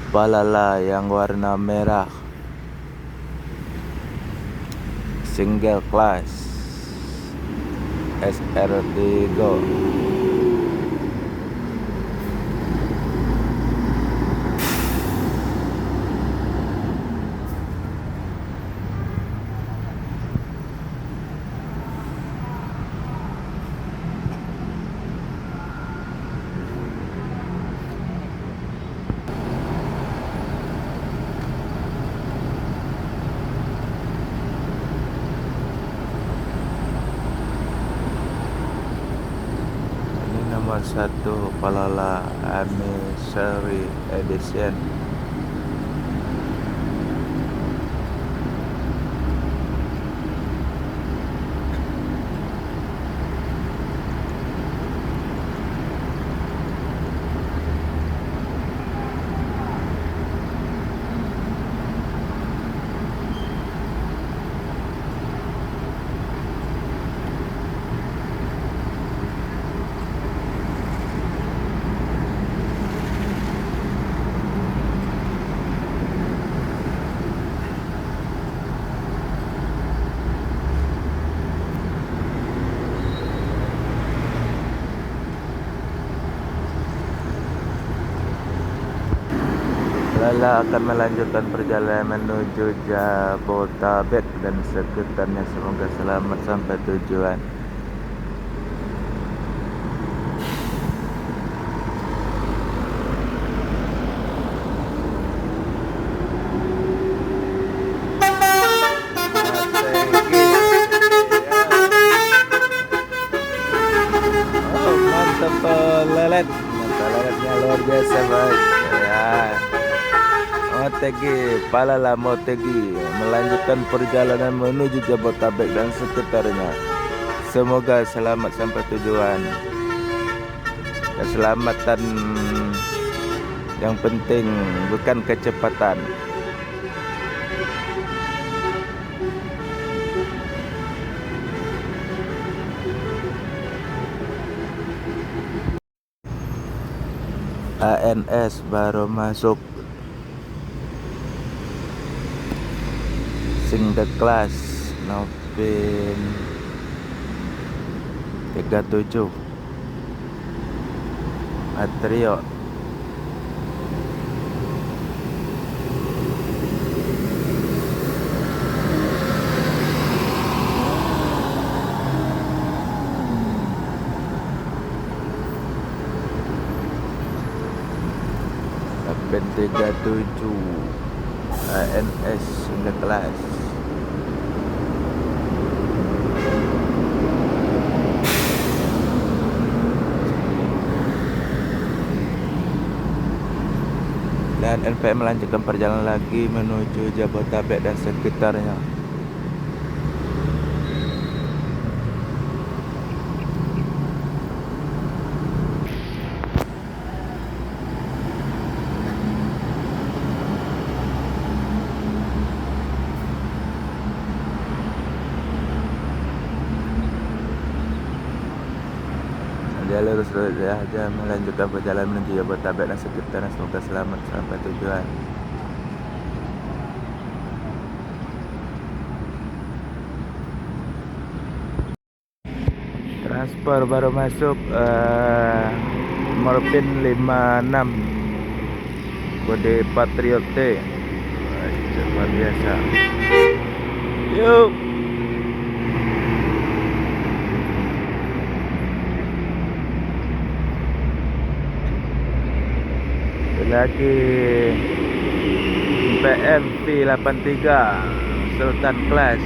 Palala yang warna merah, single class SRT Go. Ini nomor 1 Palala Anniversary Edition. Lala akan melanjutkan perjalanan menuju Jabotabek dan sekitarnya. Semoga selamat sampai tujuan. Oh, mantap lelet. Mantap leletnya luar biasa, Bos. Ya. Motegi, Palala Motegi melanjutkan perjalanan menuju Jabotabek dan sekitarnya. Semoga selamat sampai tujuan. Keselamatan yang penting, bukan kecepatan. ANS baru masuk, single class Novin 37 Atrio. Novin 37 ANS single class. Dan NPM melanjutkan perjalanan lagi menuju Jabotabek dan sekitarnya. Dia lurus saja melanjutkan perjalanan menuju Jabotabek dan sekitarnya. Semoga selamat sampai tujuan. Transport baru masuk, Morfin 56 kode Patriot T. Luar biasa. Yuk. Lagi PMV 83 Sultan Class.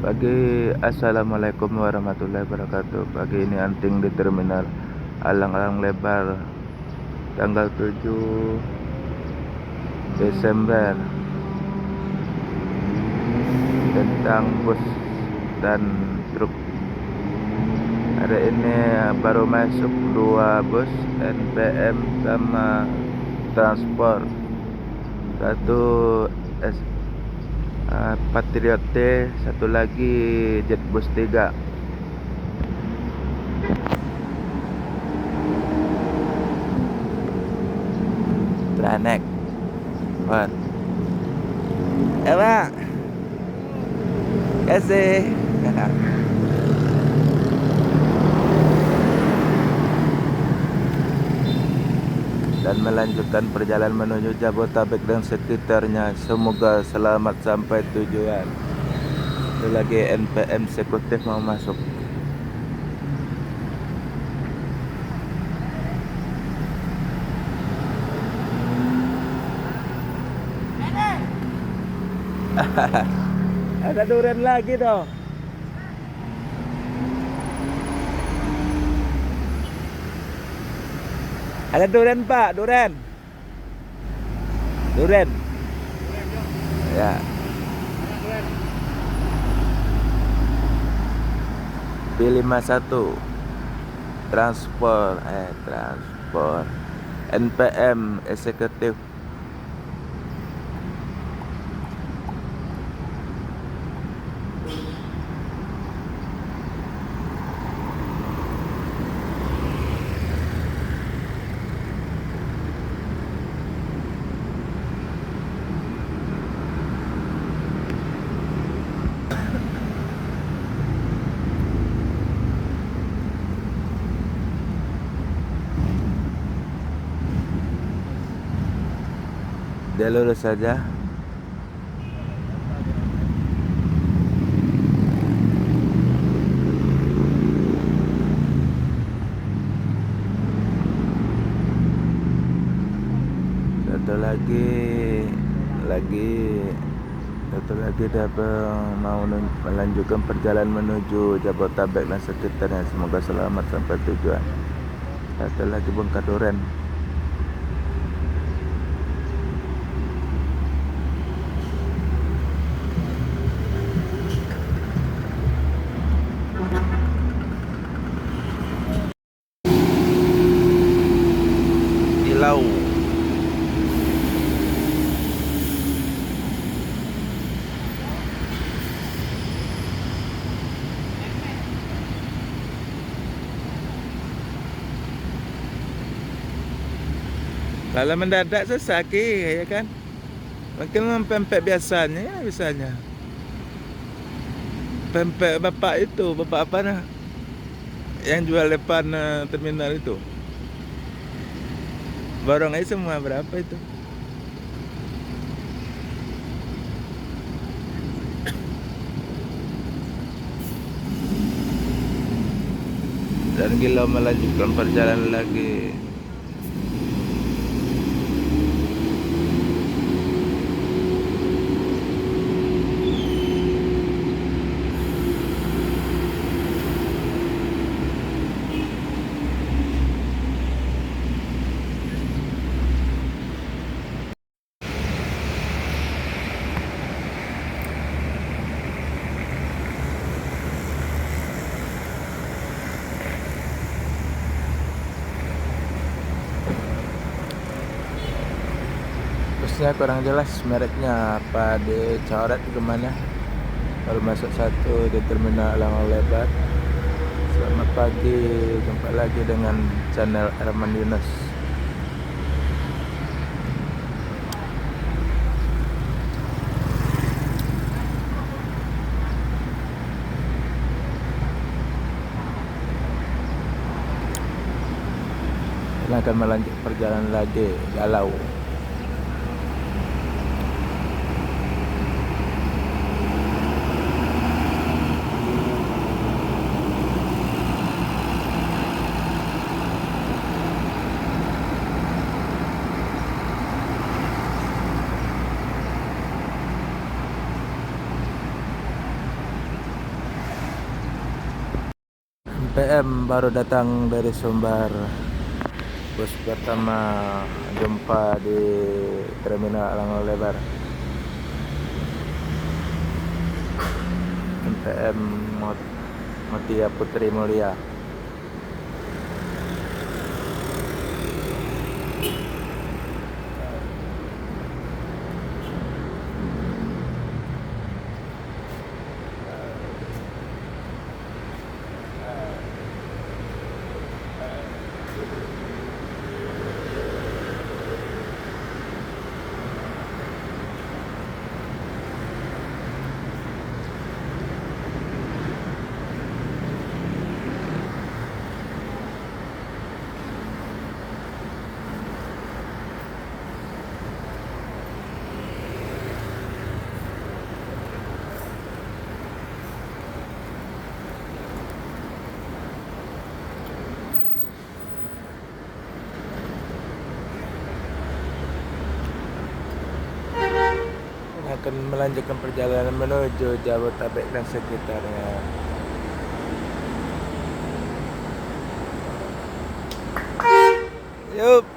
Pagi, assalamualaikum warahmatullahi wabarakatuh. Pagi ini anting di terminal Alang-alang lebar tanggal 7 Desember tentang bus dan truk Hari ini baru masuk 2 bus NPM sama transport. Satu Patriot T, satu lagi Jetbus 3. Tranek. Buat. Pak. Kasih. Dan melanjutkan perjalanan menuju Jabotabek dan sekitarnya. Semoga selamat sampai tujuan. Itu lagi NPM eksekutif mau masuk. Ada durian lagi dong. Ada durian Pak, durian. Durian. Ya. B51 transport NPM eksekutif. Dia lurus saja. Satu lagi dia mau melanjutkan perjalanan menuju Jabotabek dan sekitarnya. Semoga selamat sampai tujuan. Satu lagi bongkar durian. Ilau. Kalau mendadak susah ya kan? Mungkin pempek biasanya ya biasanya. Pempek bapak itu, bapak apa nah? Yang jual depan terminal itu. Borong aja semua berapa itu? Dan Gilo melanjutkan perjalanan lagi. Busnya kurang jelas mereknya apa, dicoret kemana. Baru masuk satu di terminal Lango Lebar. Selamat pagi, jumpa lagi dengan channel Herman Yunus. Kita akan melanjut perjalanan lagi galau. PM baru datang dari Sumbar. Bus pertama jumpa di terminal Lango Lebar. PM Mutia Putri Mulia. akan melanjutkan perjalanan menuju Jabodetabek dan sekitarnya. Yup.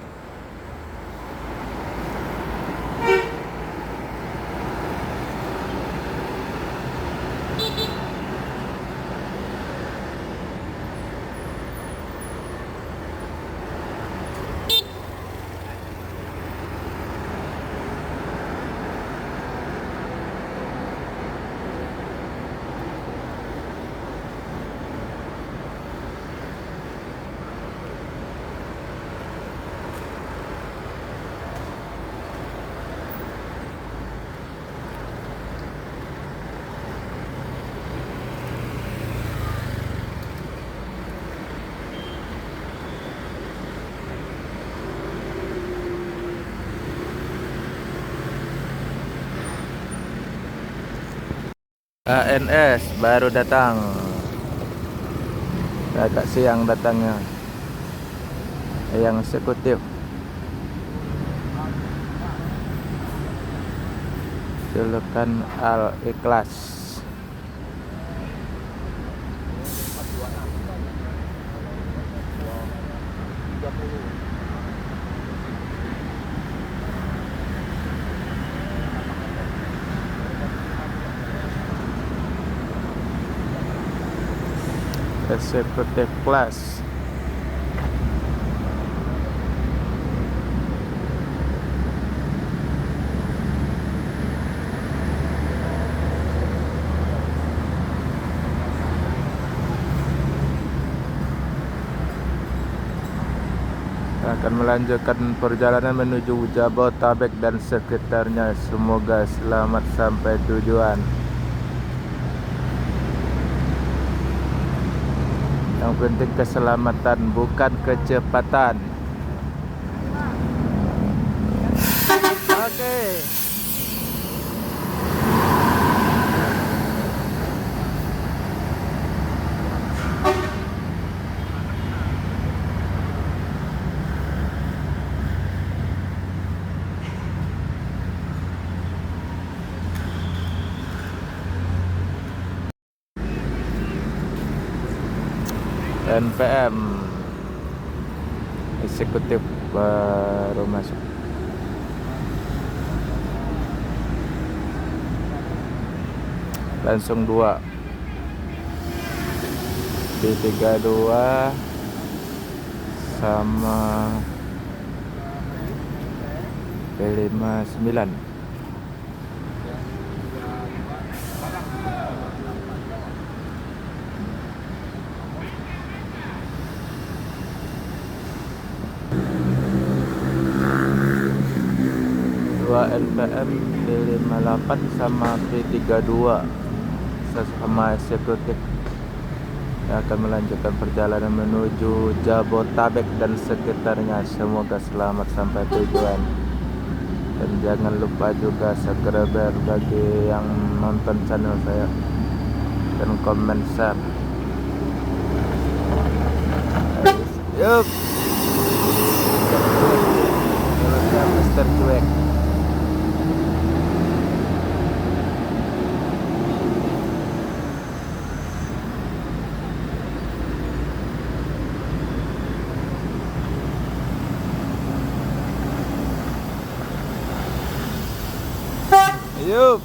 ANS baru datang, agak siang datangnya, yang eksekutif. Julukan Al-Ikhlas. Eksekutif kelas. Akan melanjutkan perjalanan menuju Jabodetabek dan sekitarnya. Semoga selamat sampai tujuan. Yang penting keselamatan, bukan kecepatan. Oke. NPM eksekutif baru masuk. Langsung 2 P32 sama P59. NPM P58 sama P32 sesama eksekutif yang akan melanjutkan perjalanan menuju Jabodetabek dan sekitarnya. Semoga selamat sampai tujuan. Dan jangan lupa juga subscribe bagi yang nonton channel saya dan komen share. Yup. Mr. Cuek. Yup.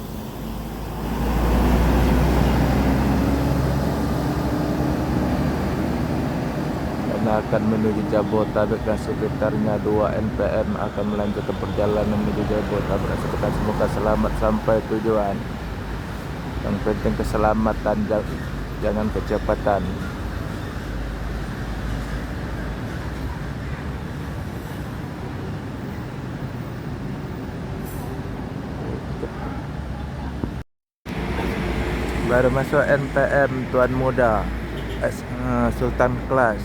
Karena akan menuju Jabodetabek dan sekitarnya. 2 NPM akan melanjutkan perjalanan menuju Jabodetabek dan sekitar. Semoga selamat sampai tujuan. Yang penting keselamatan, jangan kecepatan. Baru masuk NPM Tuan Muda Sultan Kelas.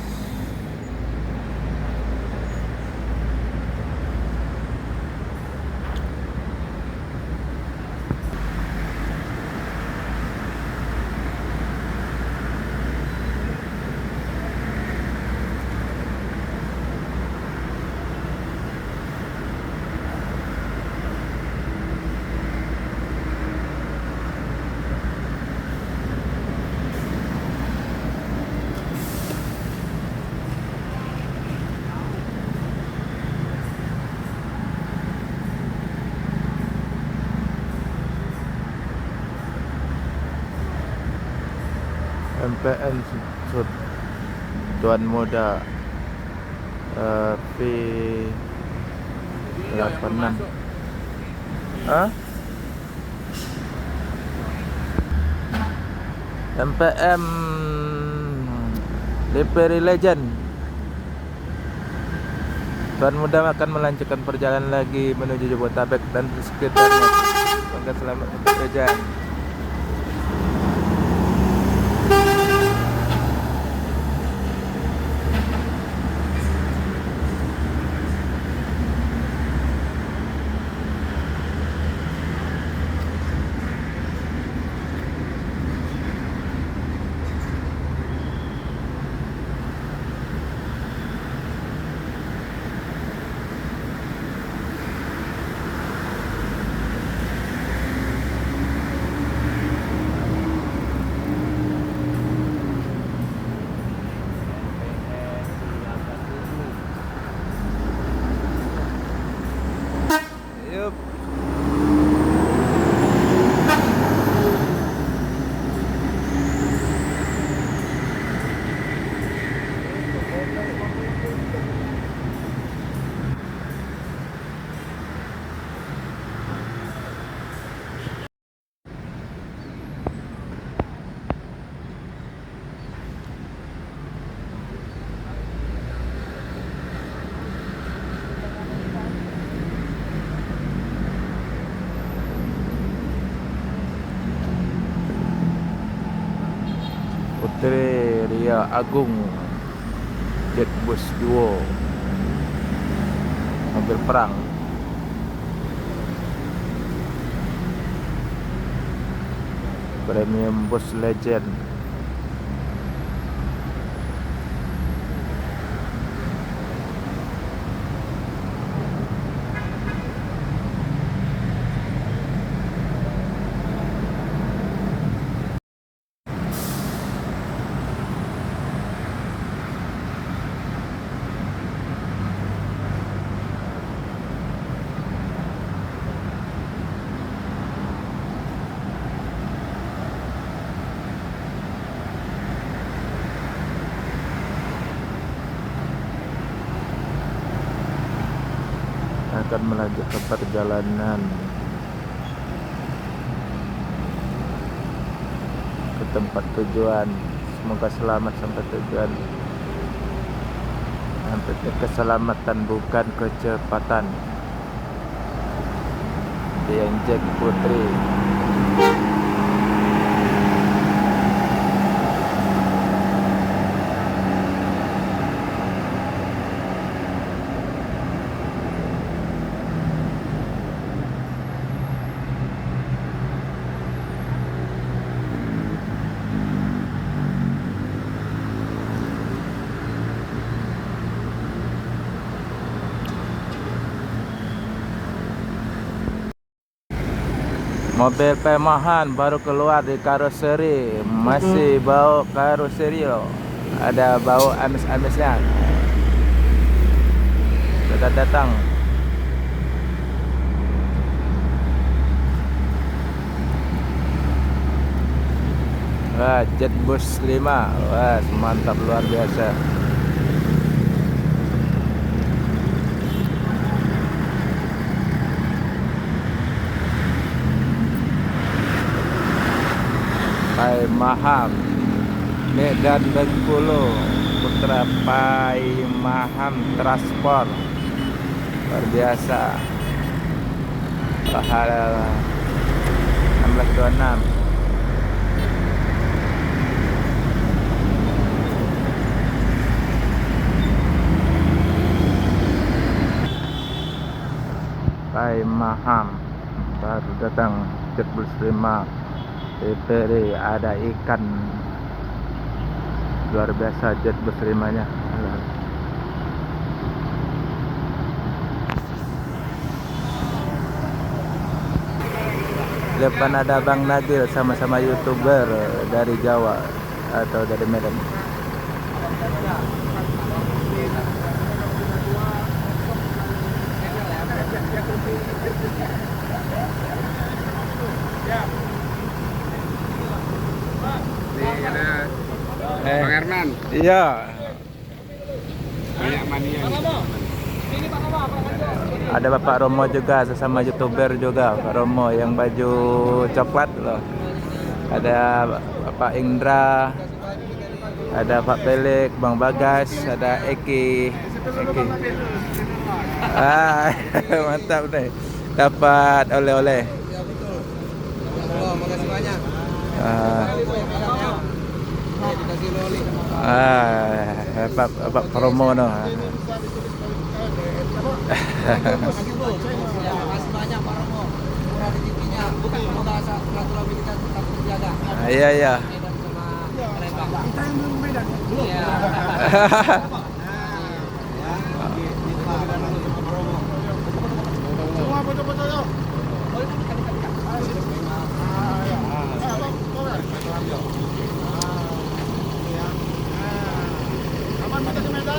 PPN Sud Tuan Muda P86. Hah? MPM Liperi Legend. Tuan Muda akan melanjutkan perjalanan lagi menuju Jabodetabek dan sekitarnya. Semoga selamat sampai tujuan. Yup. Putri Ria Agung Jetbus Duo mobil perang. Premium Bus Legend. Akan melanjutkan perjalanan ke tempat tujuan. Semoga selamat sampai tujuan. Yang penting keselamatan bukan kecepatan. Dian Jack Putri. Mobil Pemahan baru keluar di karoseri, masih bau karoseri loh. Ada bau amis-amisnya. Sudah datang. Wah, Jetbus 5. Wah, mantap luar biasa. Pai Maham Medan Bengkulu, Putra Pai Maham Transport luar biasa. Pahala 1626. Pai Maham baru datang. Jetbus 5 TPR, ada ikan luar biasa. Jetbus 5 nya depan ada Bang Nagil, sama-sama YouTuber dari Jawa atau dari Medan. Iya. Banyak mania. Ada Bapak Romo juga, sesama YouTuber juga, Pak Romo yang baju coklat loh. Ada Bapak Indra, ada Pak Pelik, Bang Bagas, ada Eki. Ah, mantap deh. Dapat oleh-oleh. Ya betul. Oh, makasih banyak. Ah, Dikasih loli. Bapak promo no. Makasih banyak Pak Romo. Murah rezekinya. Semoga silaturahmi kita tetap terjaga. Iya iya. Medan sama Palembang. Kita yang belum Medan. Belum. Iya. Semua foto-foto yuk.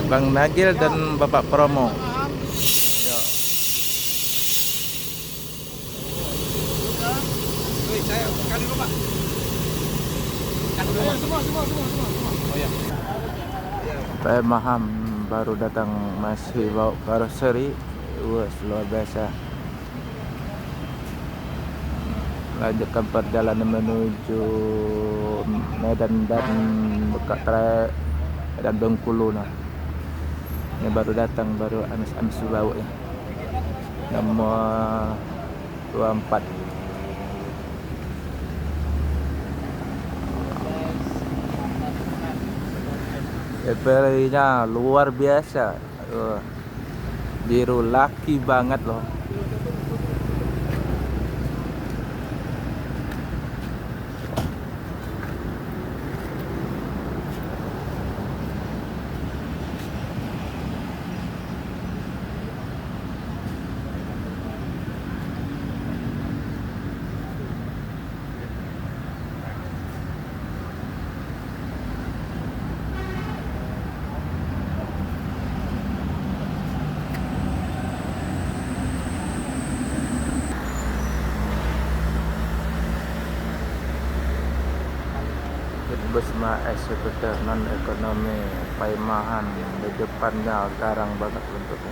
Bang Nagil dan Bapak Promo. Yo. Saya kan dulu Pak. Kan dulu semua. Oh ya. Pak Maham baru datang, masih bawa karoseri. Wah, luar biasa. Lanjutkan perjalanan menuju Medan dan dekat Medan Bengkulu nah. Ini baru datang, baru amis-amis bawa ya. Nomor 24. Eperinya luar biasa. Biru laki banget loh. Besma eksekutif non ekonomi Paimahan di depannya garang banget bentuknya.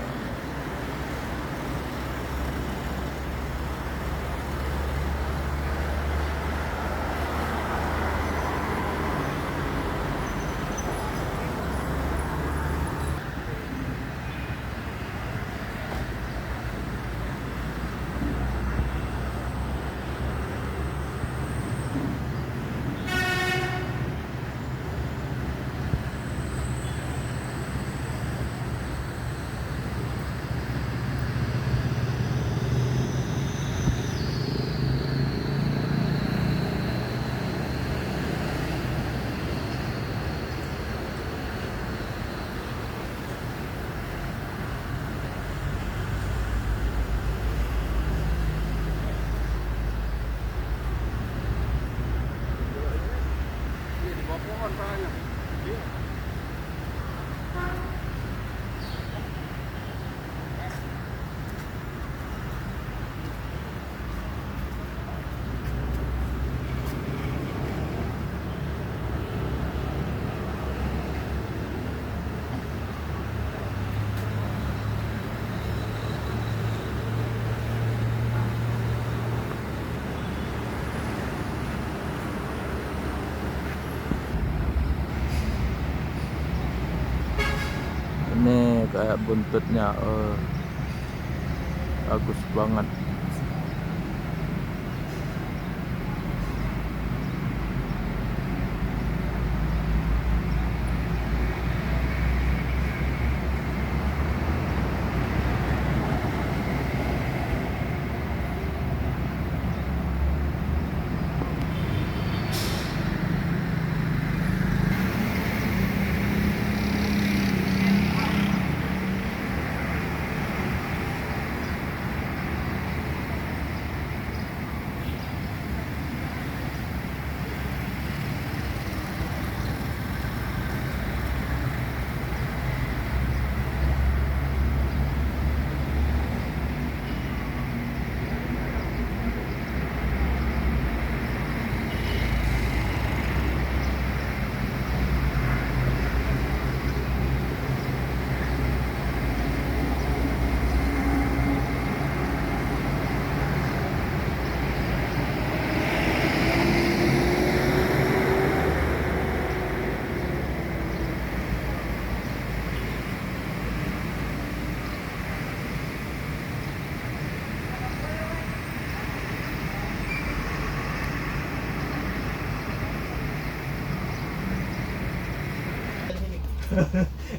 Ini kayak buntutnya, bagus banget.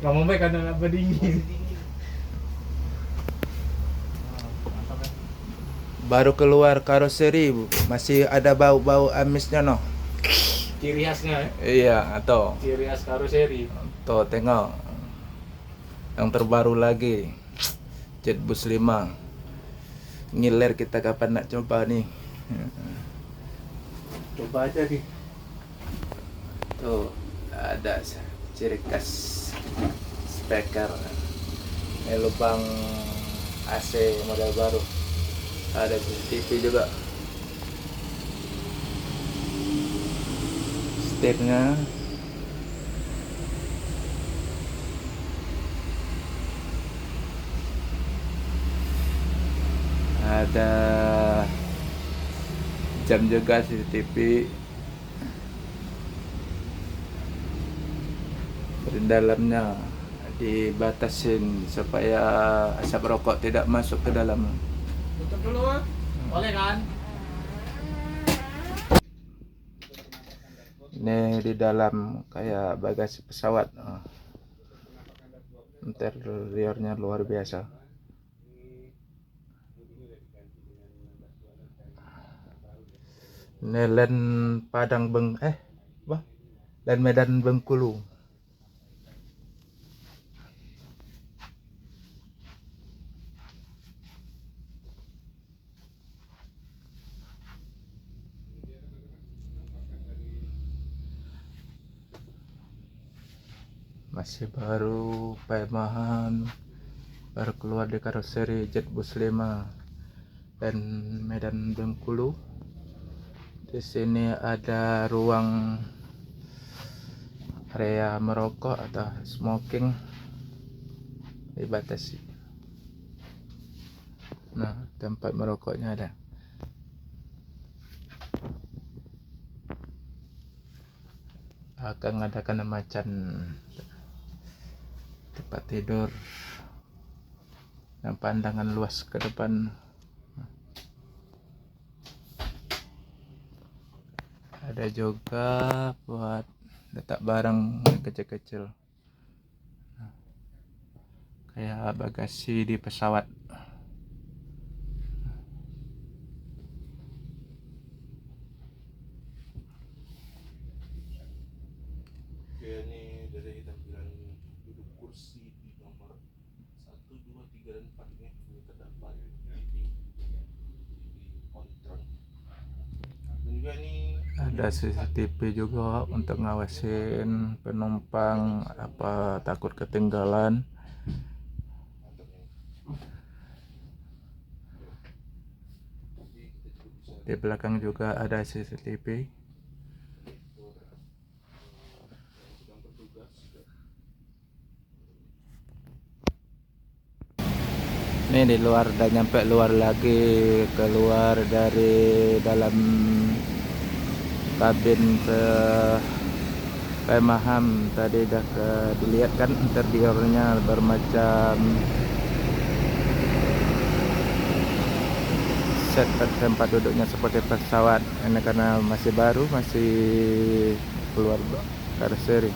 Nggak mau baik karena nggak berdingin. Baru keluar karoseri, Bu. Masih ada bau-bau amisnya no. Ciri khasnya, Iya, atau ciri khas karoseri. tuh tengok. Yang terbaru lagi. Jet Bus 5. Ngiler kita kapan nak coba nih. Coba aja nih. Tuh ada ciri khas speaker. Ini lubang AC model baru. Ada CCTV juga. Setirnya. Ada jam juga CCTV. Di dalamnya dibatasin supaya asap rokok tidak masuk ke dalam. Tutup dulu, boleh kan? Ini di dalam kayak bagasi pesawat. Interiornya luar biasa. Ini land Padang land Medan Bengkulu. Masih baru Pemahan, baru keluar di karoseri Jet Bus 5 dan Medan Bengkulu. Di sini ada ruang area merokok atau smoking dibatasi. Nah, tempat merokoknya ada. Akan mengadakan macam tempat tidur dan pandangan luas ke depan. Ada juga buat letak barang kecil-kecil kayak bagasi di pesawat. Ini dari tampilan duduk kursi di nomor 1, 2, 3, dan 4 ini terdapat TV kontrol. Dan juga ini Ada CCTV juga untuk ngawasin penumpang apa takut ketinggalan. Di belakang juga ada CCTV. sedang bertugas. Ini di luar, udah nyampe luar lagi, keluar dari dalam kabin ke Pemahan. Tadi udah dilihat kan interiornya bermacam set tempat duduknya seperti pesawat. Ini karena masih baru, masih keluar karoseri.